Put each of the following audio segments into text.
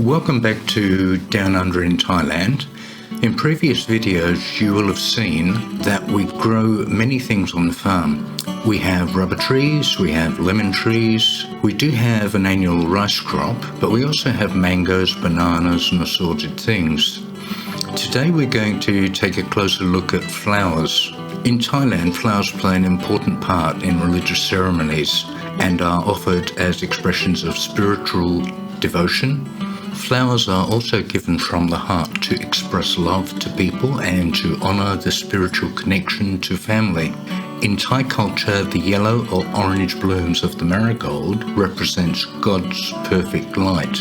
Welcome back to Downunder in Thailand. In previous videos you will have seen that we grow many things on the farm. We have rubber trees, we have lemon trees, we do have an annual rice crop, but we also have mangoes, bananas and assorted things. Today we're going to take a closer look at flowers. In Thailand, flowers play an important part in religious ceremonies and are offered as expressions of spiritual devotion. Flowers are also given from the heart to express love to people and to honour the spiritual connection to family. In Thai culture, the yellow or orange blooms of the marigold represents God's perfect light.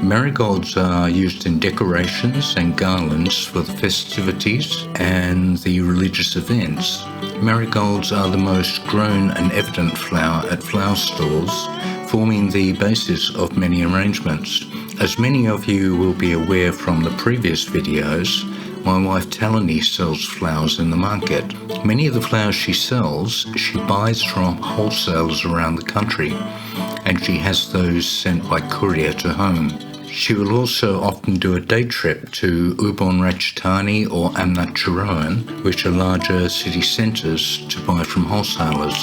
Marigolds are used in decorations and garlands for the festivities and the religious events. Marigolds are the most grown and evident flower at flower stores, forming the basis of many arrangements. As many of you will be aware from the previous videos, my wife Talani sells flowers in the market. Many of the flowers she sells, she buys from wholesalers around the country, and she has those sent by courier to home. She will also often do a day trip to Ubon Ratchathani or Amnat Charoen, which are larger city centres, to buy from wholesalers.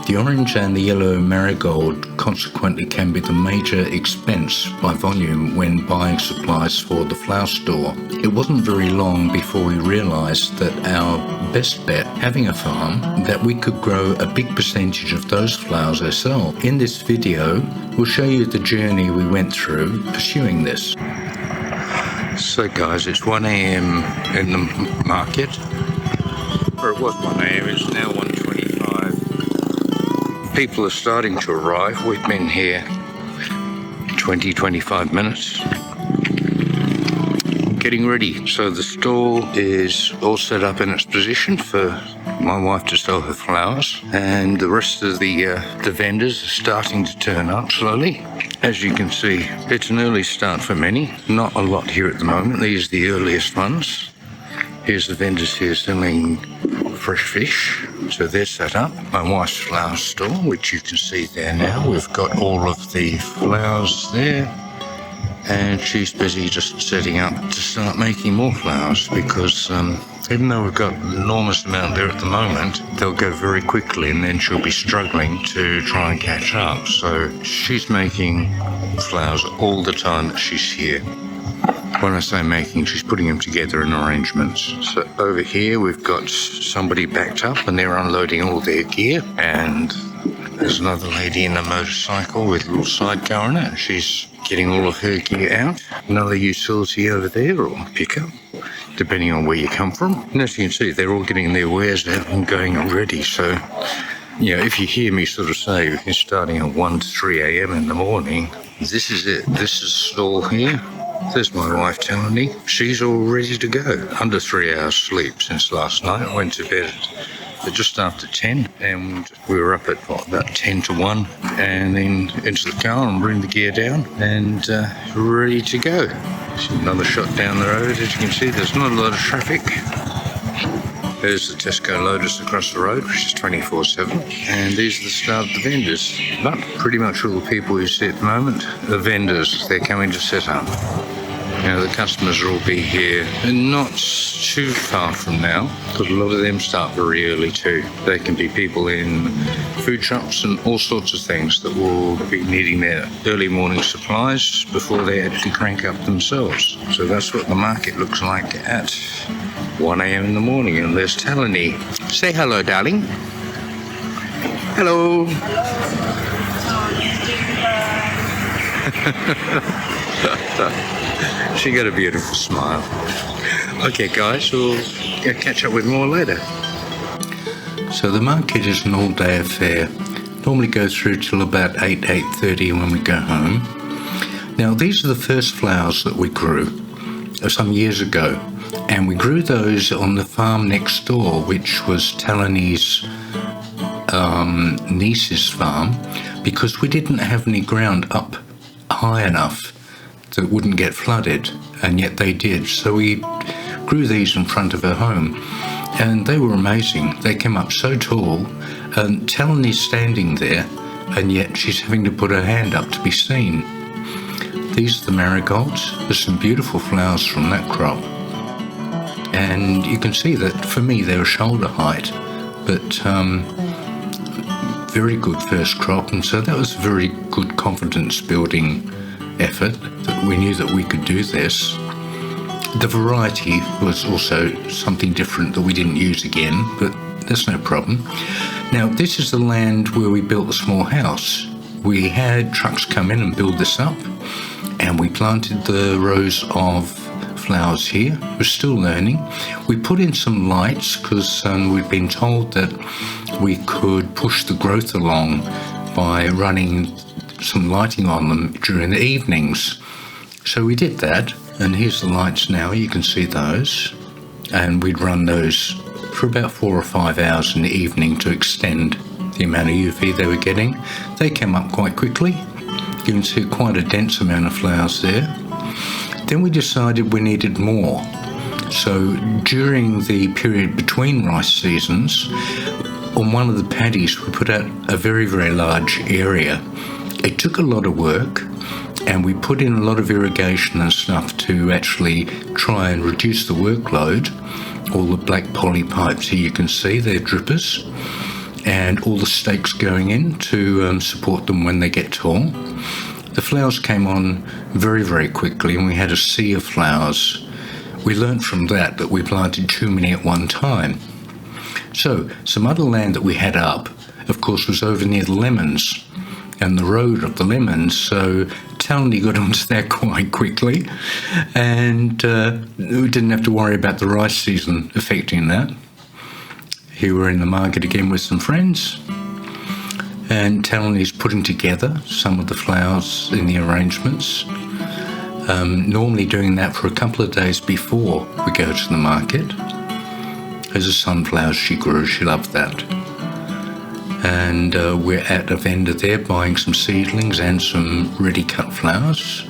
The orange and the yellow marigold consequently can be the major expense by volume when buying supplies for the flower store. It wasn't very long before we realised that our best bet, having a farm, that we could grow a big percentage of those flowers ourselves. In this video, we'll show you the journey we went through pursuing this. So guys, it's 1 a.m. in the market. Or it was 1 a.m, it's now 1:25. People are starting to arrive. We've been here 20-25 minutes getting ready. So the stall is all set up in its position for my wife to sell her flowers, and the rest of the vendors are starting to turn up slowly. As you can see, it's an early start for many. Not a lot here at the moment. These are the earliest ones. Here's the vendors here selling fresh fish, so they're set up. My wife's flower store, which you can see there now. We've got all of the flowers there, and she's busy just setting up to start making more flowers, because even though we've got an enormous amount there at the moment, they'll go very quickly and then she'll be struggling to try and catch up. So she's making flowers all the time that she's here. When I say making, she's putting them together in arrangements. So over here we've got somebody backed up and they're unloading all their gear, and there's another lady in a motorcycle with a little sidecar on it. She's getting all of her gear out. Another utility over there, or pickup, depending on where you come from. And as you can see, they're all getting their wares out and going already. So, you know, if you hear me sort of say it's starting at 1 to 3 a.m. in the morning, this is it. This is the stall here. There's my wife Talani. She's all ready to go. Under 3 hours sleep since last night. I went to bed at just after 10, and we were up at about 10 to 1, and then into the car and bring the gear down and ready to go. Another shot down the road. As you can see, there's not a lot of traffic. There's the Tesco Lotus across the road, which is 24/7, and these are the start of the vendors. But pretty much all the people you see at the moment are vendors. They're coming to set up. You know, the customers will all be here not too far from now, because a lot of them start very early too. They can be people in food shops and all sorts of things that will be needing their early morning supplies before they actually crank up themselves. So that's what the market looks like at 1 a.m. in the morning. And there's Talani. Say hello, darling. Hello. She got a beautiful smile. Okay guys, we'll catch up with more later. So the market is an all-day affair. Normally goes through till about 8:30 when we go home. Now these are the first flowers that we grew some years ago, and we grew those on the farm next door, which was Talani's niece's farm, because we didn't have any ground up high enough that wouldn't get flooded, and yet they did. So we grew these in front of her home, and they were amazing. They came up so tall, and Talani's standing there, and yet she's having to put her hand up to be seen. These are the marigolds. There's some beautiful flowers from that crop. And you can see that for me they were shoulder height, but very good first crop. And so that was a very good confidence building effort, that we knew that we could do this. The variety was also something different that we didn't use again, but that's no problem. Now, this is the land where we built a small house. We had trucks come in and build this up, and we planted the rows of flowers here. We're still learning. We put in some lights because we'd been told that we could push the growth along by running some lighting on them during the evenings. So we did that, and here's the lights now. You can see those. And we'd run those for about 4 or 5 hours in the evening to extend the amount of UV they were getting. They came up quite quickly. You can see quite a dense amount of flowers there. Then we decided we needed more. So during the period between rice seasons, on one of the paddies we put out a very, very large area. It took a lot of work, and we put in a lot of irrigation and stuff to actually try and reduce the workload. All the black poly pipes here you can see, they're drippers, and all the stakes going in to support them when they get tall. The flowers came on very, very quickly, and we had a sea of flowers. We learnt from that we planted too many at one time. So some other land that we had up, of course, was over near the lemons and the road of the lemons, so Tony got onto that quite quickly, and we didn't have to worry about the rice season affecting that. Here we're in the market again with some friends, and Tony's putting together some of the flowers in the arrangements, normally doing that for a couple of days before we go to the market. There's a sunflower she grew, she loved that. And we're at a vendor there buying some seedlings and some ready cut flowers.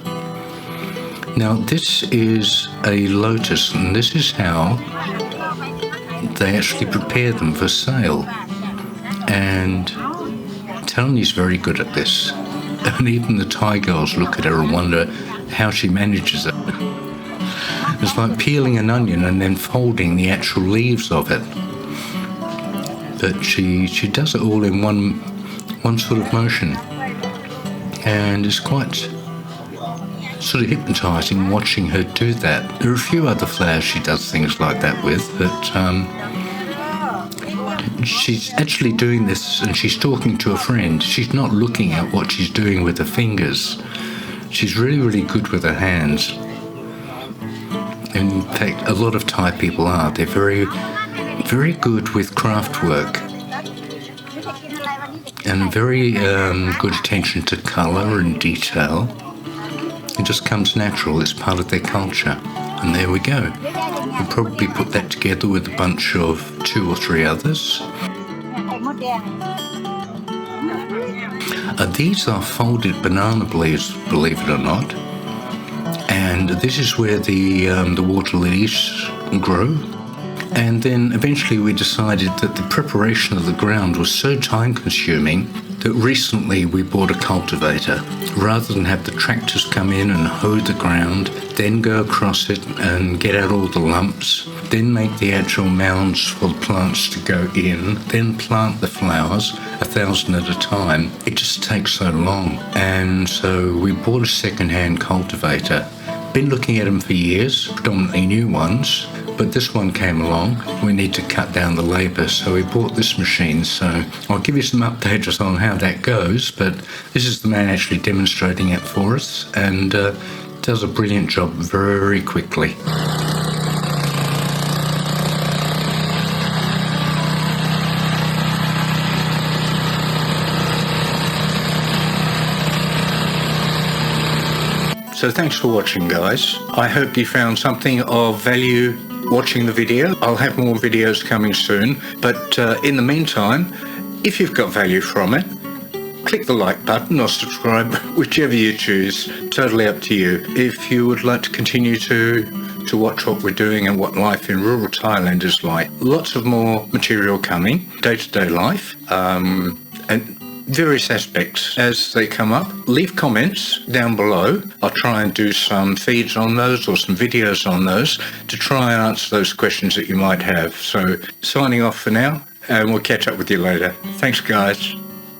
Now this is a lotus, and this is how they actually prepare them for sale. And Tony's very good at this, and even the Thai girls look at her and wonder how she manages it. It's like peeling an onion and then folding the actual leaves of it. But she does it all in one sort of motion, and it's quite sort of hypnotising watching her do that. There are a few other flowers she does things like that with, but she's actually doing this and she's talking to a friend. She's not looking at what she's doing with her fingers. She's really, really good with her hands. In fact, a lot of Thai people are. They're very, very good with craft work and very good attention to colour and detail. It just comes natural, it's part of their culture. And there we go. We'll probably put that together with a bunch of 2 or 3 others. These are folded banana leaves, believe it or not. And this is where the water lilies grow. And then eventually we decided that the preparation of the ground was so time-consuming that recently we bought a cultivator. Rather than have the tractors come in and hoe the ground, then go across it and get out all the lumps, then make the actual mounds for the plants to go in, then plant the flowers 1,000 at a time, it just takes so long. And so we bought a second-hand cultivator. Been looking at them for years, predominantly new ones, but this one came along. We need to cut down the labour, so we bought this machine. So I'll give you some updates on how that goes, but this is the man actually demonstrating it for us, and does a brilliant job very quickly. So thanks for watching, guys. I hope you found something of value watching the video. I'll have more videos coming soon, but in the meantime, if you've got value from it, click the like button or subscribe, whichever you choose, totally up to you. If you would like to continue to watch what we're doing and what life in rural Thailand is like, lots of more material coming, day-to-day life, and various aspects as they come up. Leave comments down below. I'll try and do some feeds on those or some videos on those to try and answer those questions that you might have. So signing off for now, and we'll catch up with you later. Thanks, guys.